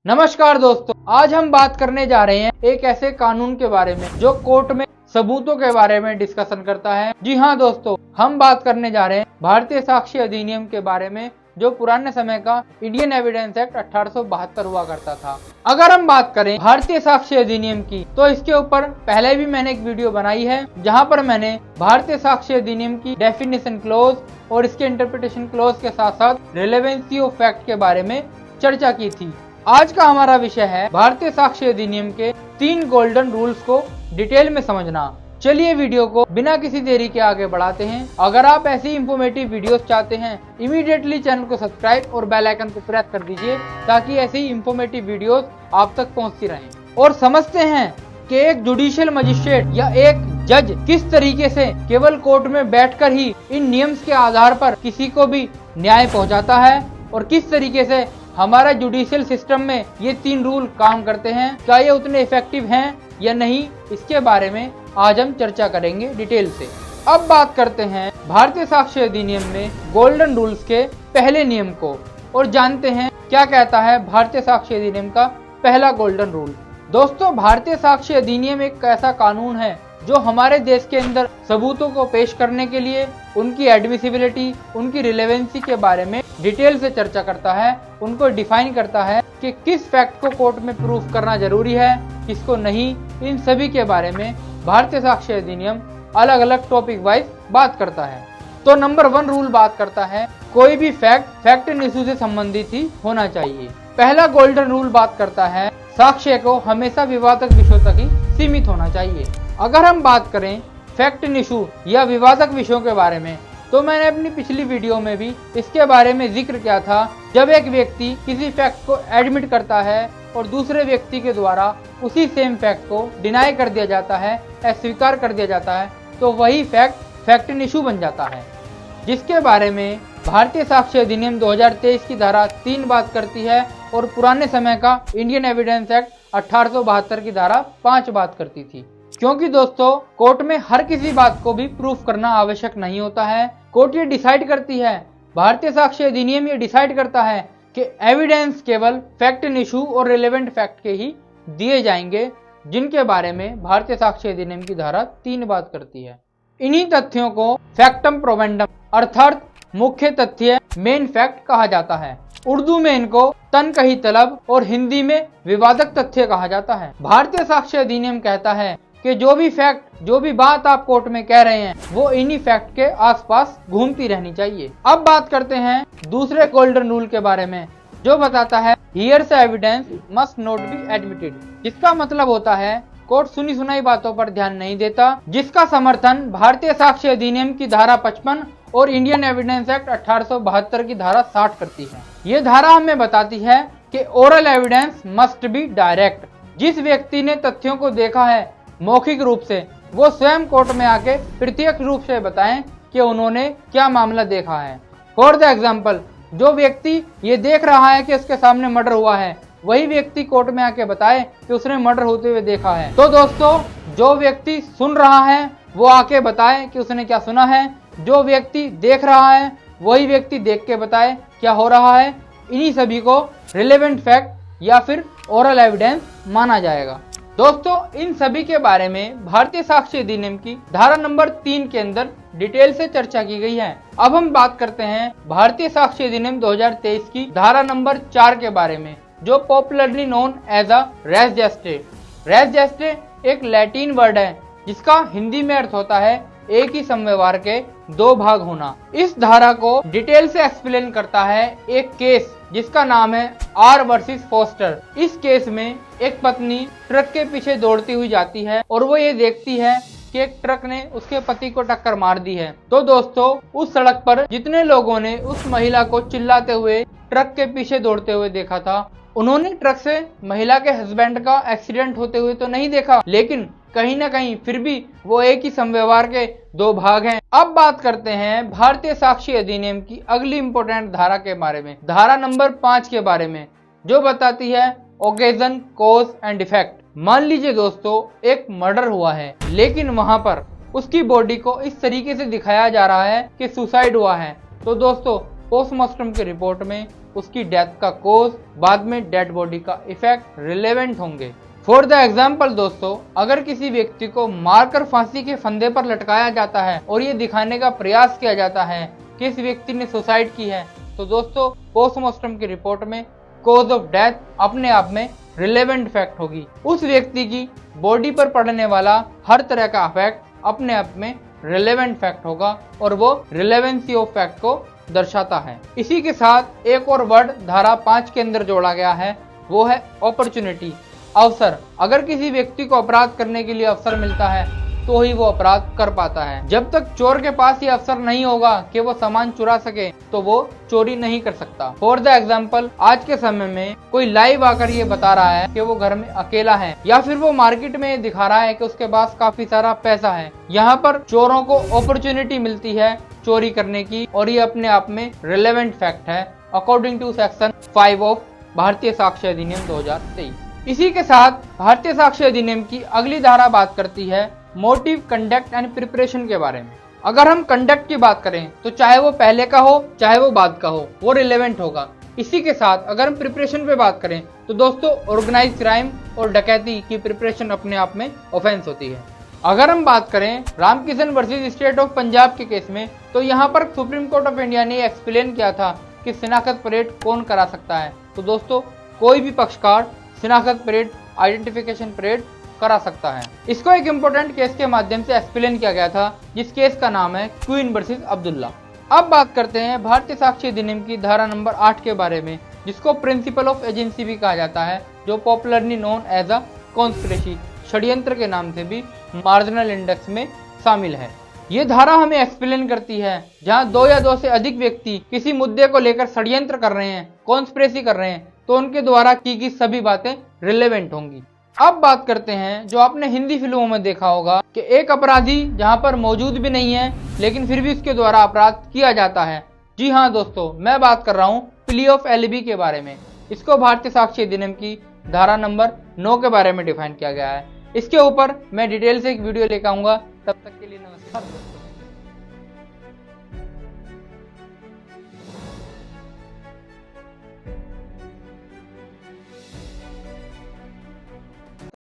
नमस्कार दोस्तों, आज हम बात करने जा रहे हैं एक ऐसे कानून के बारे में जो कोर्ट में सबूतों के बारे में डिस्कशन करता है। जी हाँ दोस्तों, हम बात करने जा रहे हैं भारतीय साक्ष्य अधिनियम के बारे में जो पुराने समय का इंडियन एविडेंस एक्ट 1872 हुआ करता था। अगर हम बात करें भारतीय साक्ष्य अधिनियम की तो इसके ऊपर पहले भी मैंने एक वीडियो बनाई है जहां पर मैंने भारतीय साक्ष्य अधिनियम की डेफिनेशन क्लॉज और इसके इंटरप्रिटेशन क्लॉज के साथ साथ रिलेवेंसी ऑफ फैक्ट के बारे में चर्चा की थी। आज का हमारा विषय है भारतीय साक्ष्य अधिनियम के 3 गोल्डन रूल्स को डिटेल में समझना। चलिए वीडियो को बिना किसी देरी के आगे बढ़ाते हैं। अगर आप ऐसी इंफॉर्मेटिव वीडियोस चाहते हैं इमीडिएटली चैनल को सब्सक्राइब और बेल आइकन को प्रेस कर दीजिए ताकि ऐसी इंफॉर्मेटिव वीडियोस आप तक पहुंचती रहें। और समझते हैं कि एक जुडिशियल मजिस्ट्रेट या एक जज किस तरीके से केवल कोर्ट में बैठकर ही इन नियम्स के आधार पर किसी को भी न्याय पहुंचाता है और किस तरीके से हमारा जुडिशियल सिस्टम में ये 3 रूल काम करते हैं। क्या ये उतने इफेक्टिव हैं या नहीं, इसके बारे में आज हम चर्चा करेंगे डिटेल से। अब बात करते हैं भारतीय साक्ष्य अधिनियम में गोल्डन रूल्स के पहले नियम को और जानते हैं क्या कहता है भारतीय साक्ष्य अधिनियम का पहला गोल्डन रूल। दोस्तों, भारतीय साक्ष्य अधिनियम एक ऐसा कानून है जो हमारे देश के अंदर सबूतों को पेश करने के लिए उनकी एडमिसिबिलिटी, उनकी रिलेवेंसी के बारे में डिटेल से चर्चा करता है, उनको डिफाइन करता है कि किस फैक्ट को कोर्ट में प्रूफ करना जरूरी है, किसको नहीं। इन सभी के बारे में भारतीय साक्ष्य अधिनियम अलग अलग टॉपिक वाइज बात करता है। तो नंबर 1 रूल बात करता है कोई भी फैक्ट एंड इशू से संबंधित ही होना चाहिए। पहला गोल्डन रूल बात करता है साक्ष्य को हमेशा विवादक विषयों तक ही सीमित होना चाहिए। अगर हम बात करें फैक्ट एंड इशू या विवादक विषयों के बारे में तो मैंने अपनी पिछली वीडियो में भी इसके बारे में जिक्र किया था। जब एक व्यक्ति किसी फैक्ट को एडमिट करता है और दूसरे व्यक्ति के द्वारा उसी सेम फैक्ट को डिनाई कर दिया जाता है, अस्वीकार कर दिया जाता है, तो वही फैक्ट एंड इशू बन जाता है, जिसके बारे में भारतीय साक्ष्य अधिनियम 2023 की धारा 3 बात करती है और पुराने समय का इंडियन एविडेंस एक्ट 1872 की धारा 5 बात करती थी। क्योंकि दोस्तों, कोर्ट में हर किसी बात को भी प्रूफ करना आवश्यक नहीं होता है। कोर्ट ये डिसाइड करती है, भारतीय साक्ष्य अधिनियम ये डिसाइड करता है कि एविडेंस केवल फैक्ट एंड इशू और रिलेवेंट फैक्ट के ही दिए जाएंगे, जिनके बारे में भारतीय साक्ष्य अधिनियम की धारा 3 बात करती है। इन्हीं तथ्यों को फैक्टम प्रोवेंडम अर्थात मुख्य तथ्य, मेन फैक्ट कहा जाता है। उर्दू में इनको तनकही तलब और हिंदी में विवादक तथ्य कहा जाता है। भारतीय साक्ष्य अधिनियम कहता है कि जो भी बात आप कोर्ट में कह रहे हैं वो इन्हीं फैक्ट के आसपास घूमती रहनी चाहिए। अब बात करते हैं दूसरे गोल्डन रूल के बारे में जो बताता है hearsay evidence must not be admitted, जिसका मतलब होता है कोर्ट सुनी सुनाई बातों पर ध्यान नहीं देता, जिसका समर्थन भारतीय साक्ष्य अधिनियम की धारा 55 और इंडियन एविडेंस एक्ट 1872 की धारा 60 करती है। ये धारा हमें बताती है कि oral evidence must be direct. जिस व्यक्ति ने तथ्यों को देखा है मौखिक रूप से, वो स्वयं कोर्ट में आके प्रत्यक्ष रूप से बताएं कि उन्होंने क्या मामला देखा है। फॉर द एग्जाम्पल, जो व्यक्ति ये देख रहा है कि उसके सामने मर्डर हुआ है, वही व्यक्ति कोर्ट में आके बताए कि उसने मर्डर होते हुए देखा है। तो दोस्तों, जो व्यक्ति सुन रहा है वो आके बताए कि उसने क्या सुना है, जो व्यक्ति देख रहा है वही व्यक्ति देख के बताए क्या हो रहा है। इन्हीं सभी को रिलेवेंट फैक्ट या फिर ओरल एविडेंस माना जाएगा। दोस्तों, इन सभी के बारे में भारतीय साक्ष्य अधिनियम की धारा नंबर 3 के अंदर डिटेल से चर्चा की गई है। अब हम बात करते हैं भारतीय साक्ष्य अधिनियम 2023 की धारा नंबर 4 के बारे में जो popularly known as a res gestae. Res gestae एक लैटिन वर्ड है जिसका हिंदी में अर्थ होता है एक ही समव्यवहार के 2 भाग होना। इस धारा को डिटेल से एक्सप्लेन करता है एक केस जिसका नाम है आर वर्सेस फोस्टर। इस केस में एक पत्नी ट्रक के पीछे दौड़ती हुई जाती है और वो ये देखती है कि एक ट्रक ने उसके पति को टक्कर मार दी है। तो दोस्तों, उस सड़क पर जितने लोगों ने उस महिला को चिल्लाते हुए ट्रक के पीछे दौड़ते हुए देखा था, उन्होंने ट्रक से महिला के हस्बैंड का एक्सीडेंट होते हुए तो नहीं देखा, लेकिन कहीं ना कहीं फिर भी वो एक ही समव्यवहार के 2 भाग हैं। अब बात करते हैं भारतीय साक्ष्य अधिनियम की अगली इंपॉर्टेंट धारा के बारे में, धारा नंबर 5 के बारे में जो बताती है ओकेजन, कॉज एंड इफेक्ट। मान लीजिए दोस्तों, एक मर्डर हुआ है लेकिन वहां पर उसकी बॉडी को इस तरीके से दिखाया जा रहा है कि सुसाइड हुआ है। तो दोस्तों, पोस्टमार्टम की रिपोर्ट में उसकी डेथ का कोज, बाद में डेड बॉडी का इफेक्ट रिलेवेंट होंगे। फॉर द एग्जाम्पल दोस्तों, अगर किसी व्यक्ति को मारकर फांसी के फंदे पर लटकाया जाता है और ये दिखाने का प्रयास किया जाता है कि इस व्यक्ति ने सुसाइड की है, तो दोस्तों पोस्टमार्टम की रिपोर्ट में कोज ऑफ डेथ अपने आप में रिलेवेंट फैक्ट होगी। उस व्यक्ति की बॉडी पर पड़ने वाला हर तरह का इफेक्ट अपने आप में रिलेवेंट फैक्ट होगा और वो रिलेवेंसी ऑफ फैक्ट को दर्शाता है। इसी के साथ एक और वर्ड धारा 5 के अंदर जोड़ा गया है, वो है अपॉर्चुनिटी, अवसर। अगर किसी व्यक्ति को अपराध करने के लिए अवसर मिलता है तो ही वो अपराध कर पाता है। जब तक चोर के पास ये अवसर नहीं होगा कि वो सामान चुरा सके तो वो चोरी नहीं कर सकता। फॉर द एग्जाम्पल, आज के समय में कोई लाइव आकर ये बता रहा है कि वो घर में अकेला है, या फिर वो मार्केट में दिखा रहा है कि उसके पास काफी सारा पैसा है। यहाँ पर चोरों को अपॉर्चुनिटी मिलती है चोरी करने की, और ये अपने आप में रिलेवेंट फैक्ट है अकॉर्डिंग टू सेक्शन 5 ऑफ भारतीय साक्ष्य अधिनियम 2023। इसी के साथ भारतीय साक्ष्य अधिनियम की अगली धारा बात करती है मोटिव, कंडक्ट एंड प्रिपरेशन के बारे में। अगर हम कंडक्ट की बात करें तो चाहे वो पहले का हो चाहे वो बाद का हो, वो रिलेवेंट होगा। इसी के साथ अगर हम प्रिपरेशन पे बात करें तो दोस्तों ऑर्गेनाइज क्राइम और डकैती की प्रिपरेशन अपने आप में ऑफेंस होती है। अगर हम बात करें Ramkishan versus state of Punjab के केस में, तो यहाँ पर सुप्रीम कोर्ट ऑफ इंडिया ने एक्सप्लेन किया था कि शिनाख्त परेड कौन करा सकता है। तो दोस्तों कोई भी पक्षकार शिनाख्त परेड, आइडेंटिफिकेशन परेड करा सकता है। इसको एक इम्पोर्टेंट केस के माध्यम से एक्सप्लेन किया गया था, जिस केस का नाम है क्वीन वर्सेस अब्दुल्ला। अब बात करते हैं भारतीय साक्ष्य अधिनियम की धारा नंबर 8 के बारे में, जिसको प्रिंसिपल ऑफ एजेंसी भी कहा जाता है, जो popularly known as a conspiracy, षड्यंत्र के नाम से भी मार्जिनल इंडेक्स में शामिल है। ये धारा हमें एक्सप्लेन करती है जहां 2 या 2 से अधिक व्यक्ति किसी मुद्दे को लेकर षड्यंत्र कर रहे हैं, कॉन्स्पिरेसी कर रहे हैं, तो उनके द्वारा की सभी बातें रिलेवेंट होंगी। अब बात करते हैं जो आपने हिंदी फिल्मों में देखा होगा कि एक अपराधी जहां पर मौजूद भी नहीं है लेकिन फिर भी उसके द्वारा अपराध किया जाता है। जी हाँ दोस्तों, मैं बात कर रहा हूँ प्ली ऑफ एलिबी के बारे में। इसको भारतीय साक्ष्य अधिनियम की धारा नंबर 9 के बारे में डिफाइन किया गया है। इसके ऊपर मैं डिटेल से एक वीडियो लेकर आऊंगा। तब तक के लिए नमस्कार दोस्तों।